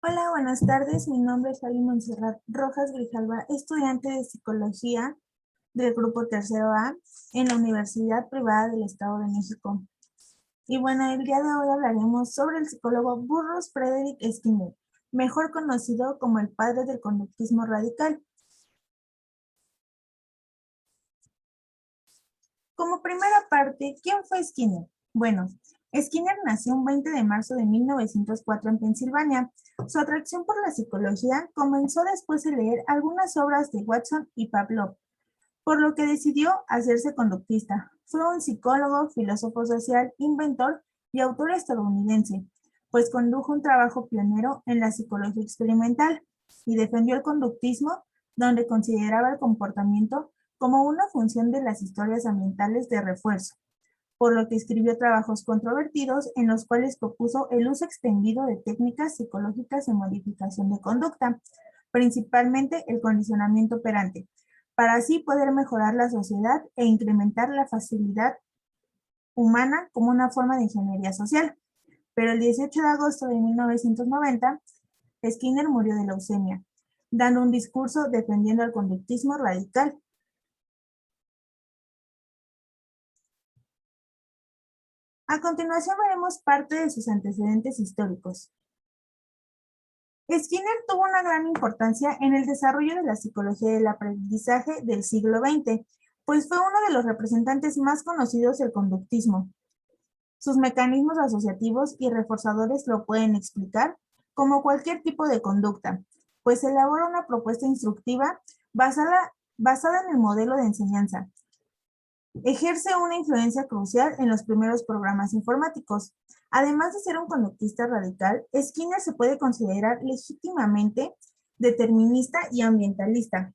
Hola, buenas tardes. Mi nombre es Fabi Montserrat Rojas Grijalva, estudiante de Psicología del Grupo Tercero A en la Universidad Privada del Estado de México. Y bueno, el día de hoy hablaremos sobre el psicólogo Burrus Frederick Skinner, mejor conocido como el padre del conductismo radical. Como primera parte, ¿quién fue Skinner? Bueno, Skinner nació un 20 de marzo de 1904 en Pensilvania. Su atracción por la psicología comenzó después de leer algunas obras de Watson y Pavlov, por lo que decidió hacerse conductista. Fue un psicólogo, filósofo social, inventor y autor estadounidense, pues condujo un trabajo pionero en la psicología experimental y defendió el conductismo, donde consideraba el comportamiento como una función de las historias ambientales de refuerzo, por lo que escribió trabajos controvertidos en los cuales propuso el uso extendido de técnicas psicológicas de modificación de conducta, principalmente el condicionamiento operante, para así poder mejorar la sociedad e incrementar la facilidad humana como una forma de ingeniería social. Pero el 18 de agosto de 1990, Skinner murió de leucemia, dando un discurso defendiendo el conductismo radical. A continuación veremos parte de sus antecedentes históricos. Skinner tuvo una gran importancia en el desarrollo de la psicología del aprendizaje del siglo XX, pues fue uno de los representantes más conocidos del conductismo. Sus mecanismos asociativos y reforzadores lo pueden explicar como cualquier tipo de conducta, pues elabora una propuesta instructiva basada en el modelo de enseñanza. Ejerce una influencia crucial en los primeros programas informáticos. Además de ser un conductista radical, Skinner se puede considerar legítimamente determinista y ambientalista.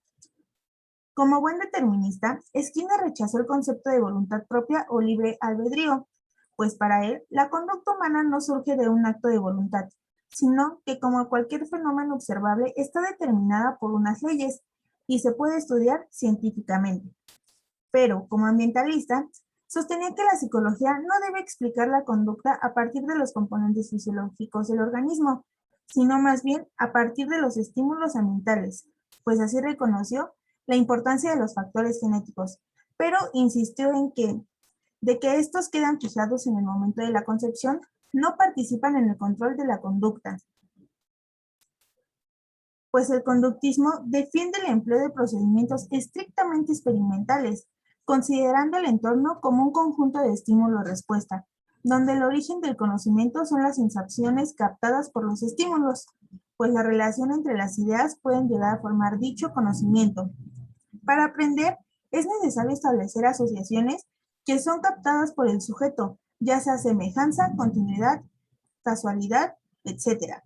Como buen determinista, Skinner rechazó el concepto de voluntad propia o libre albedrío, pues para él la conducta humana no surge de un acto de voluntad, sino que como cualquier fenómeno observable está determinada por unas leyes y se puede estudiar científicamente. Pero, como ambientalista, sostenía que la psicología no debe explicar la conducta a partir de los componentes fisiológicos del organismo, sino más bien a partir de los estímulos ambientales, pues así reconoció la importancia de los factores genéticos, pero insistió de que estos quedan fijados en el momento de la concepción, no participan en el control de la conducta, pues el conductismo defiende el empleo de procedimientos estrictamente experimentales, considerando el entorno como un conjunto de estímulo-respuesta, donde el origen del conocimiento son las sensaciones captadas por los estímulos, pues la relación entre las ideas pueden llegar a formar dicho conocimiento. Para aprender, es necesario establecer asociaciones que son captadas por el sujeto, ya sea semejanza, continuidad, casualidad, etc.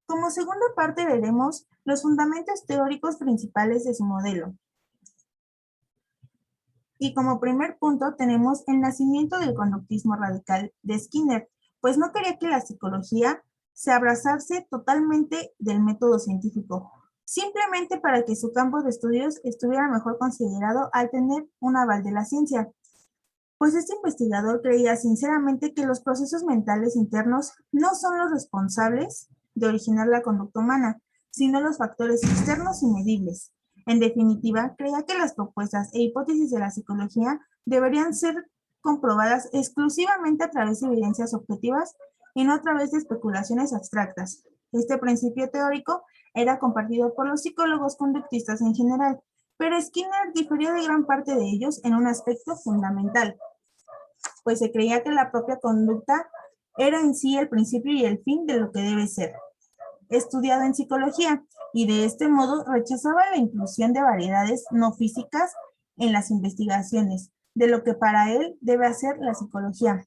Como segunda parte veremos los fundamentos teóricos principales de su modelo. Y como primer punto tenemos el nacimiento del conductismo radical de Skinner, pues no quería que la psicología se abrazase totalmente del método científico, simplemente para que su campo de estudios estuviera mejor considerado al tener un aval de la ciencia. Pues este investigador creía sinceramente que los procesos mentales internos no son los responsables de originar la conducta humana, sino los factores externos y medibles. En definitiva, creía que las propuestas e hipótesis de la psicología deberían ser comprobadas exclusivamente a través de evidencias objetivas y no a través de especulaciones abstractas. Este principio teórico era compartido por los psicólogos conductistas en general, pero Skinner difería de gran parte de ellos en un aspecto fundamental, pues se creía que la propia conducta era en sí el principio y el fin de lo que debe ser estudiado en psicología, y de este modo rechazaba la inclusión de variedades no físicas en las investigaciones, de lo que para él debe hacer la psicología.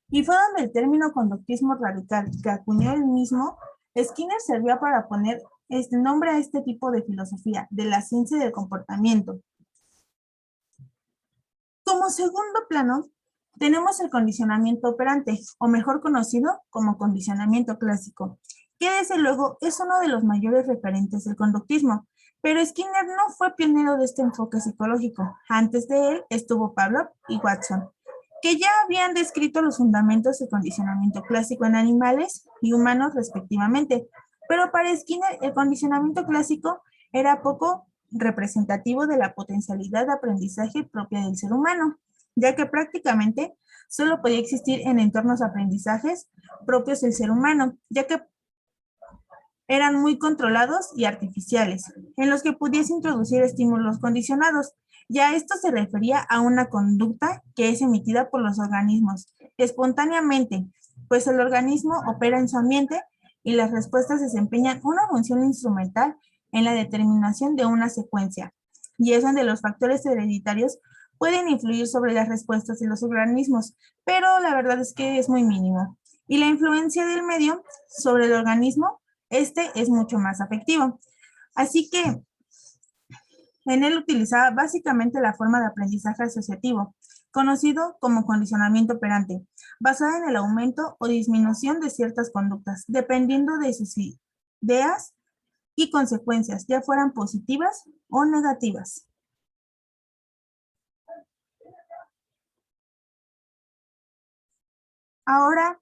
Y fue donde el término conductismo radical, que acuñó él mismo, Skinner sirvió para poner este nombre a este tipo de filosofía, de la ciencia del comportamiento. Como segundo plano, tenemos el condicionamiento operante, o mejor conocido como condicionamiento clásico, que desde luego es uno de los mayores referentes del conductismo, pero Skinner no fue pionero de este enfoque psicológico. Antes de él estuvo Pavlov y Watson, que ya habían descrito los fundamentos del condicionamiento clásico en animales y humanos respectivamente. Pero para Skinner, el condicionamiento clásico era poco representativo de la potencialidad de aprendizaje propia del ser humano, ya que prácticamente solo podía existir en entornos de aprendizajes propios del ser humano, ya que eran muy controlados y artificiales, en los que pudiese introducir estímulos condicionados. Ya esto se refería a una conducta que es emitida por los organismos espontáneamente, pues el organismo opera en su ambiente y las respuestas desempeñan una función instrumental en la determinación de una secuencia. Y es donde los factores hereditarios pueden influir sobre las respuestas de los organismos, pero la verdad es que es muy mínimo. Y la influencia del medio sobre el organismo, este es mucho más afectivo. Así que en él utilizaba básicamente la forma de aprendizaje asociativo, conocido como condicionamiento operante, basada en el aumento o disminución de ciertas conductas, dependiendo de sus ideas y consecuencias, ya fueran positivas o negativas. Ahora,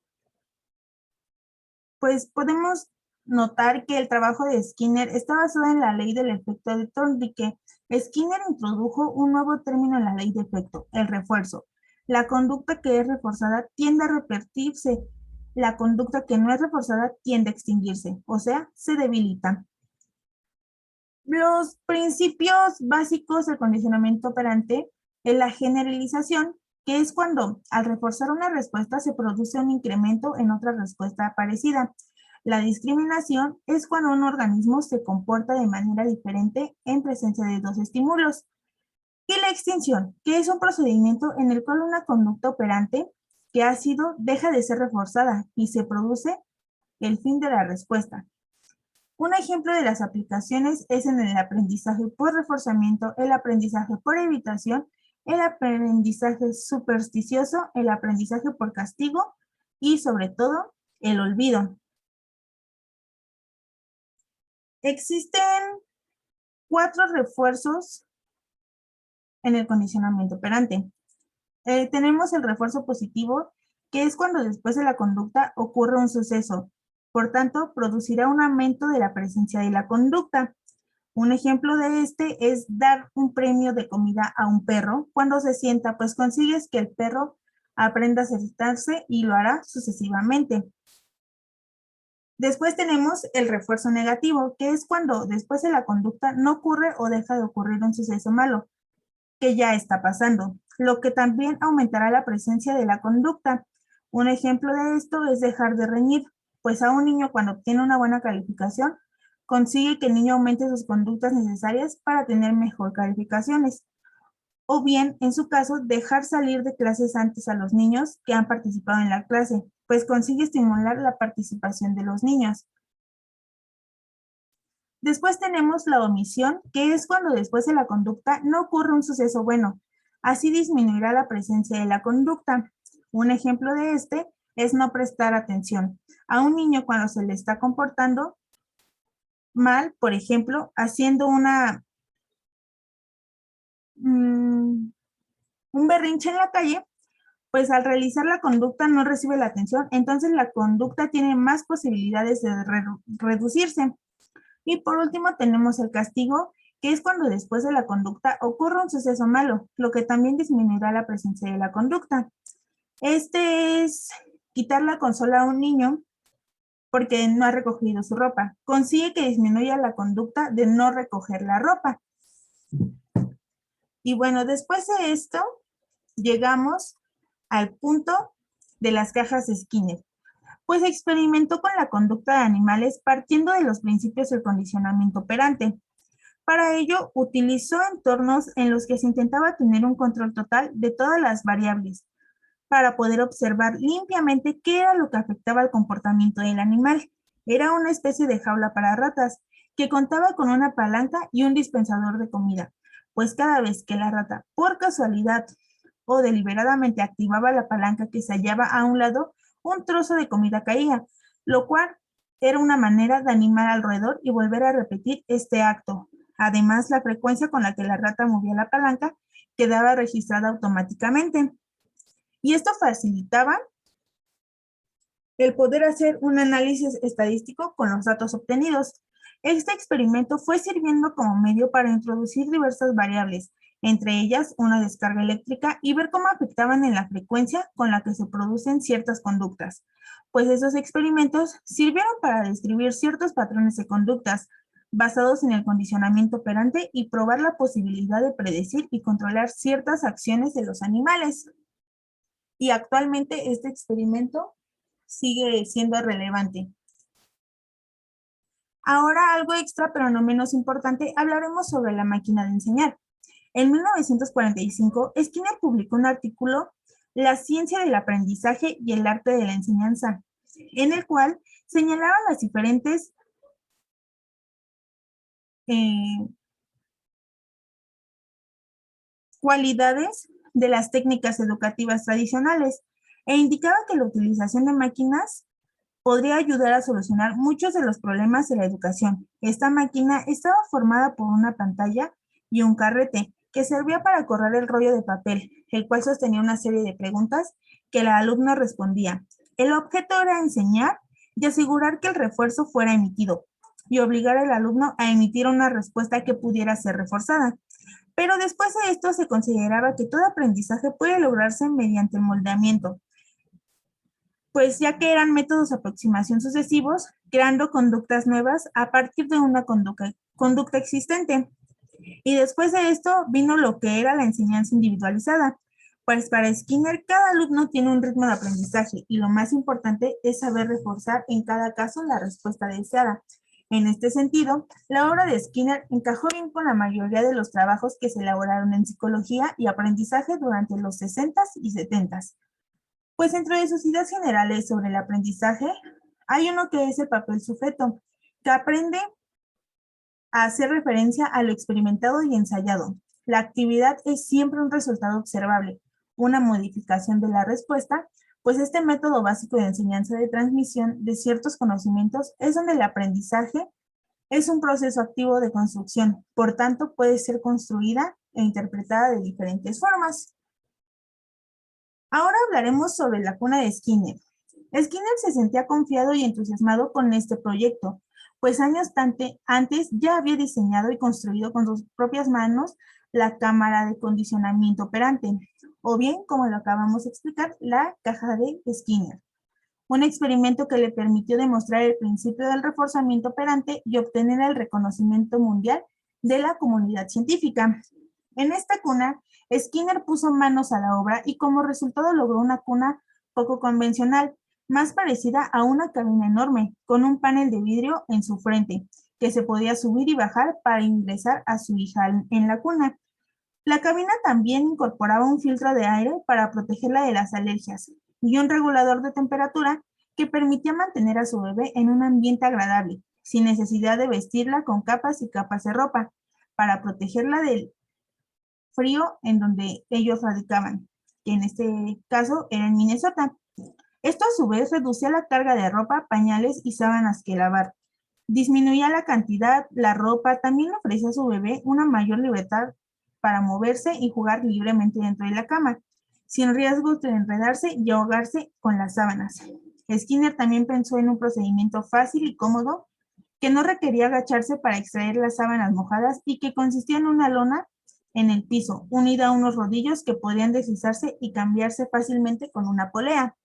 pues podemos notar que el trabajo de Skinner está basado en la ley del efecto de Thorndike. Skinner introdujo un nuevo término en la ley de efecto, el refuerzo. La conducta que es reforzada tiende a repetirse. La conducta que no es reforzada tiende a extinguirse, o sea, se debilita. Los principios básicos del condicionamiento operante es la generalización, que es cuando al reforzar una respuesta se produce un incremento en otra respuesta parecida. La discriminación es cuando un organismo se comporta de manera diferente en presencia de dos estímulos. Y la extinción, que es un procedimiento en el cual una conducta operante que ha sido deja de ser reforzada y se produce el fin de la respuesta. Un ejemplo de las aplicaciones es en el aprendizaje por reforzamiento, el aprendizaje por evitación, el aprendizaje supersticioso, el aprendizaje por castigo y sobre todo el olvido. Existen 4 refuerzos en el condicionamiento operante. Tenemos el refuerzo positivo, que es cuando después de la conducta ocurre un suceso. Por tanto, producirá un aumento de la presencia de la conducta. Un ejemplo de este es dar un premio de comida a un perro. Cuando se sienta, pues consigues que el perro aprenda a sentarse y lo hará sucesivamente. Después tenemos el refuerzo negativo, que es cuando después de la conducta no ocurre o deja de ocurrir un suceso malo, que ya está pasando, lo que también aumentará la presencia de la conducta. Un ejemplo de esto es dejar de reñir, pues a un niño cuando obtiene una buena calificación, consigue que el niño aumente sus conductas necesarias para tener mejor calificaciones. O bien, en su caso, dejar salir de clases antes a los niños que han participado en la clase, pues consigue estimular la participación de los niños. Después tenemos la omisión, que es cuando después de la conducta no ocurre un suceso bueno. Así disminuirá la presencia de la conducta. Un ejemplo de este es no prestar atención a un niño cuando se le está comportando mal, por ejemplo, haciendo un berrinche en la calle, pues al realizar la conducta no recibe la atención, entonces la conducta tiene más posibilidades de reducirse. Y por último tenemos el castigo, que es cuando después de la conducta ocurre un suceso malo, lo que también disminuirá la presencia de la conducta. Este es quitar la consola a un niño porque no ha recogido su ropa. Consigue que disminuya la conducta de no recoger la ropa. Y bueno, después de esto, llegamos al punto de las cajas de Skinner, pues experimentó con la conducta de animales partiendo de los principios del condicionamiento operante. Para ello, utilizó entornos en los que se intentaba tener un control total de todas las variables para poder observar limpiamente qué era lo que afectaba el comportamiento del animal. Era una especie de jaula para ratas que contaba con una palanca y un dispensador de comida, pues cada vez que la rata, por casualidad o deliberadamente activaba la palanca que se hallaba a un lado, un trozo de comida caía, lo cual era una manera de animar al roedor y volver a repetir este acto. Además, la frecuencia con la que la rata movía la palanca quedaba registrada automáticamente. y esto facilitaba el poder hacer un análisis estadístico con los datos obtenidos. Este experimento fue sirviendo como medio para introducir diversas variables, entre ellas una descarga eléctrica, y ver cómo afectaban en la frecuencia con la que se producen ciertas conductas. Pues esos experimentos sirvieron para describir ciertos patrones de conductas basados en el condicionamiento operante y probar la posibilidad de predecir y controlar ciertas acciones de los animales. Y actualmente este experimento sigue siendo relevante. Ahora algo extra, pero no menos importante, hablaremos sobre la máquina de enseñar. En 1945, Skinner publicó un artículo, La ciencia del aprendizaje y el arte de la enseñanza, en el cual señalaba las diferentes cualidades de las técnicas educativas tradicionales e indicaba que la utilización de máquinas podría ayudar a solucionar muchos de los problemas de la educación. Esta máquina estaba formada por una pantalla y un carrete que servía para correr el rollo de papel, el cual sostenía una serie de preguntas que el alumno respondía. El objeto era enseñar y asegurar que el refuerzo fuera emitido y obligar al alumno a emitir una respuesta que pudiera ser reforzada. Pero después de esto se consideraba que todo aprendizaje puede lograrse mediante el moldeamiento, pues ya que eran métodos de aproximación sucesivos, creando conductas nuevas a partir de una conducta existente. Y después de esto vino lo que era la enseñanza individualizada. Pues para Skinner, cada alumno tiene un ritmo de aprendizaje y lo más importante es saber reforzar en cada caso la respuesta deseada. En este sentido, la obra de Skinner encajó bien con la mayoría de los trabajos que se elaboraron en psicología y aprendizaje durante los 60s y 70s. Pues dentro de sus ideas generales sobre el aprendizaje, hay uno que es el papel sujeto, que aprende a hacer referencia a lo experimentado y ensayado. La actividad es siempre un resultado observable, una modificación de la respuesta, pues este método básico de enseñanza de transmisión de ciertos conocimientos es donde el aprendizaje es un proceso activo de construcción, por tanto puede ser construida e interpretada de diferentes formas. Ahora hablaremos sobre la cuna de Skinner. Skinner se sentía confiado y entusiasmado con este proyecto, pues años antes ya había diseñado y construido con sus propias manos la cámara de condicionamiento operante, o bien, como lo acabamos de explicar, la caja de Skinner. Un experimento que le permitió demostrar el principio del reforzamiento operante y obtener el reconocimiento mundial de la comunidad científica. En esta cuna, Skinner puso manos a la obra y como resultado logró una cuna poco convencional, más parecida a una cabina enorme, con un panel de vidrio en su frente, que se podía subir y bajar para ingresar a su hija en la cuna. La cabina también incorporaba un filtro de aire para protegerla de las alergias y un regulador de temperatura que permitía mantener a su bebé en un ambiente agradable, sin necesidad de vestirla con capas y capas de ropa, para protegerla del frío en donde ellos radicaban, que en este caso era en Minnesota. Esto a su vez reducía la carga de ropa, pañales y sábanas que lavar. Disminuía la cantidad, la ropa, también ofrecía a su bebé una mayor libertad para moverse y jugar libremente dentro de la cama, sin riesgos de enredarse y ahogarse con las sábanas. Skinner también pensó en un procedimiento fácil y cómodo que no requería agacharse para extraer las sábanas mojadas y que consistía en una lona en el piso, unida a unos rodillos que podían deslizarse y cambiarse fácilmente con una polea.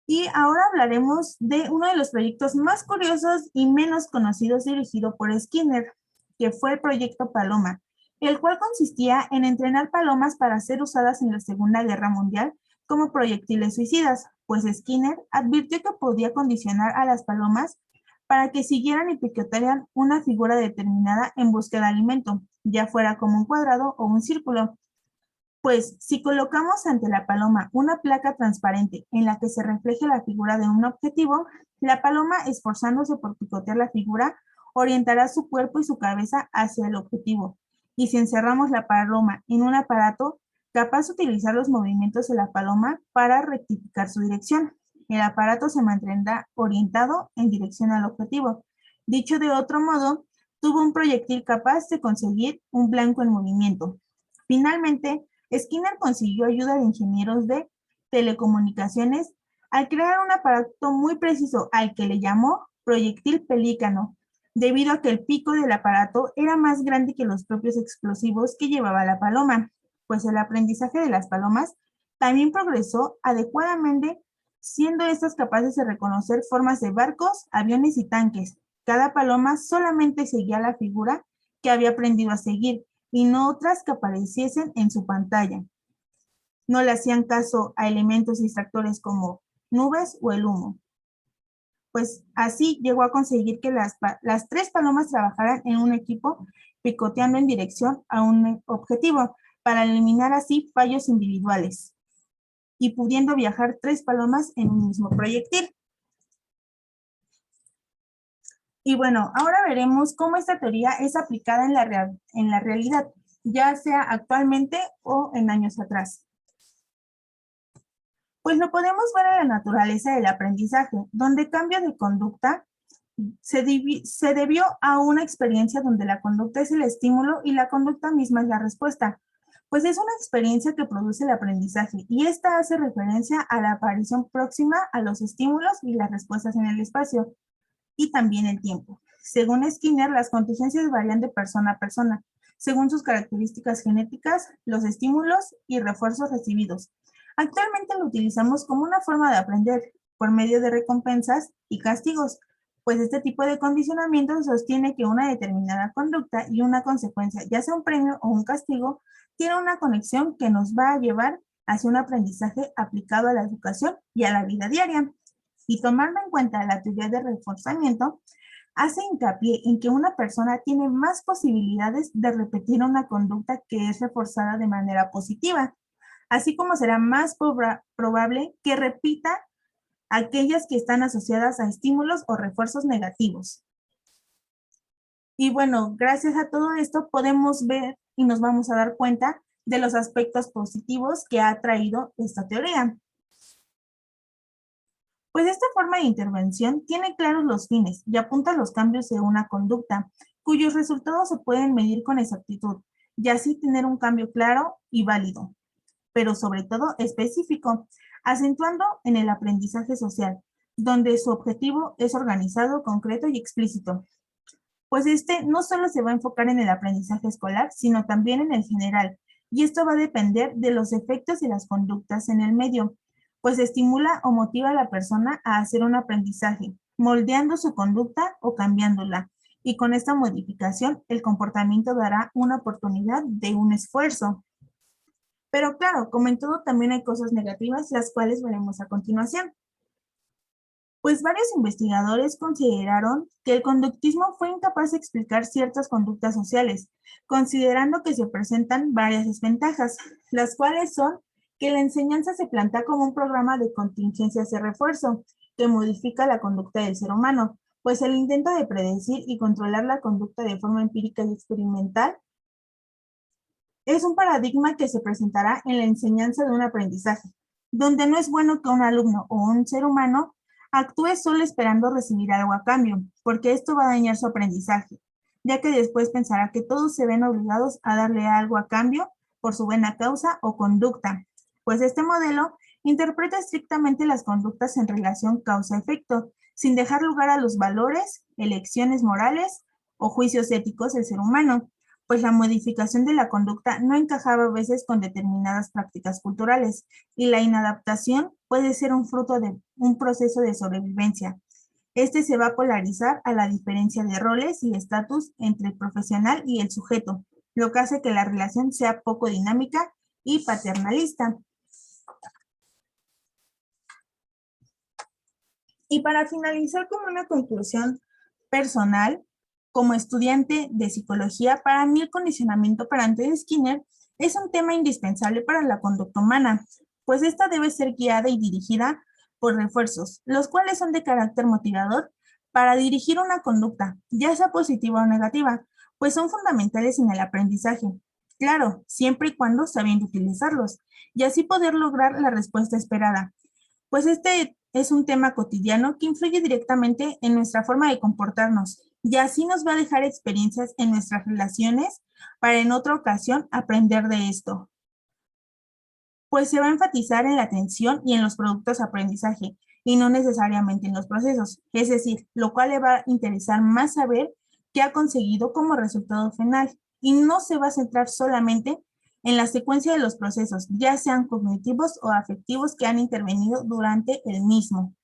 Y ahora hablaremos de uno de los proyectos más curiosos y menos conocidos dirigido por Skinner, que fue el proyecto Paloma, el cual consistía en entrenar palomas para ser usadas en la Segunda Guerra Mundial como proyectiles suicidas, pues Skinner advirtió que podía condicionar a las palomas para que siguieran y picotearan una figura determinada en busca de alimento, ya fuera como un cuadrado o un círculo. Pues si colocamos ante la paloma una placa transparente en la que se refleje la figura de un objetivo, la paloma, esforzándose por picotear la figura, orientará su cuerpo y su cabeza hacia el objetivo. Y si encerramos la paloma en un aparato capaz de utilizar los movimientos de la paloma para rectificar su dirección, el aparato se mantendrá orientado en dirección al objetivo. Dicho de otro modo, tuvo un proyectil capaz de conseguir un blanco en movimiento. Finalmente, Skinner consiguió ayuda de ingenieros de telecomunicaciones al crear un aparato muy preciso al que le llamó proyectil pelícano, debido a que el pico del aparato era más grande que los propios explosivos que llevaba la paloma, pues el aprendizaje de las palomas también progresó adecuadamente, siendo estas capaces de reconocer formas de barcos, aviones y tanques. Cada paloma solamente seguía la figura que había aprendido a seguir y no otras que apareciesen en su pantalla. No le hacían caso a elementos distractores como nubes o el humo. Pues así llegó a conseguir que las tres palomas trabajaran en un equipo picoteando en dirección a un objetivo para eliminar así fallos individuales y pudiendo viajar tres palomas en un mismo proyectil. Y bueno, ahora veremos cómo esta teoría es aplicada en la realidad, ya sea actualmente o en años atrás. Pues lo podemos ver en la naturaleza del aprendizaje, donde cambio de conducta se debió a una experiencia donde la conducta es el estímulo y la conducta misma es la respuesta. Pues es una experiencia que produce el aprendizaje y esta hace referencia a la aparición próxima a los estímulos y las respuestas en el espacio y también el tiempo. Según Skinner, las contingencias varían de persona a persona, según sus características genéticas, los estímulos y refuerzos recibidos. Actualmente lo utilizamos como una forma de aprender por medio de recompensas y castigos, pues este tipo de condicionamiento sostiene que una determinada conducta y una consecuencia, ya sea un premio o un castigo, tiene una conexión que nos va a llevar hacia un aprendizaje aplicado a la educación y a la vida diaria. Y tomando en cuenta la teoría de reforzamiento, hace hincapié en que una persona tiene más posibilidades de repetir una conducta que es reforzada de manera positiva, así como será más probable que repita aquellas que están asociadas a estímulos o refuerzos negativos. Y bueno, gracias a todo esto podemos ver y nos vamos a dar cuenta de los aspectos positivos que ha traído esta teoría. Pues esta forma de intervención tiene claros los fines y apunta a los cambios de una conducta, cuyos resultados se pueden medir con exactitud, y así tener un cambio claro y válido, pero sobre todo específico, acentuando en el aprendizaje social, donde su objetivo es organizado, concreto y explícito. Pues este no solo se va a enfocar en el aprendizaje escolar, sino también en el general, y esto va a depender de los efectos y las conductas en el medio, pues estimula o motiva a la persona a hacer un aprendizaje, moldeando su conducta o cambiándola. Y con esta modificación, el comportamiento dará una oportunidad de un esfuerzo. Pero claro, como en todo, también hay cosas negativas, las cuales veremos a continuación. Pues varios investigadores consideraron que el conductismo fue incapaz de explicar ciertas conductas sociales, considerando que se presentan varias desventajas, las cuales son que la enseñanza se plantea como un programa de contingencias de refuerzo que modifica la conducta del ser humano, pues el intento de predecir y controlar la conducta de forma empírica y experimental es un paradigma que se presentará en la enseñanza de un aprendizaje, donde no es bueno que un alumno o un ser humano actúe solo esperando recibir algo a cambio, porque esto va a dañar su aprendizaje, ya que después pensará que todos se ven obligados a darle algo a cambio por su buena causa o conducta, pues este modelo interpreta estrictamente las conductas en relación causa-efecto, sin dejar lugar a los valores, elecciones morales o juicios éticos del ser humano, pues la modificación de la conducta no encajaba a veces con determinadas prácticas culturales y la inadaptación puede ser un fruto de un proceso de sobrevivencia. Este se va a polarizar a la diferencia de roles y estatus entre el profesional y el sujeto, lo que hace que la relación sea poco dinámica y paternalista. Y para finalizar como una conclusión personal, como estudiante de psicología, para mí el condicionamiento perante Skinner es un tema indispensable para la conducta humana, pues esta debe ser guiada y dirigida por refuerzos, los cuales son de carácter motivador para dirigir una conducta, ya sea positiva o negativa, pues son fundamentales en el aprendizaje. Claro, siempre y cuando sabiendo utilizarlos, y así poder lograr la respuesta esperada. Pues este es un tema cotidiano que influye directamente en nuestra forma de comportarnos y así nos va a dejar experiencias en nuestras relaciones para en otra ocasión aprender de esto. pues se va a enfatizar en la atención y en los productos de aprendizaje y no necesariamente en los procesos. Es decir, lo cual le va a interesar más saber qué ha conseguido como resultado final y no se va a centrar solamente en la secuencia de los procesos, ya sean cognitivos o afectivos que han intervenido durante el mismo.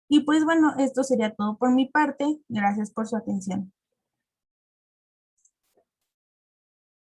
Y pues bueno, esto sería todo por mi parte. Gracias por su atención.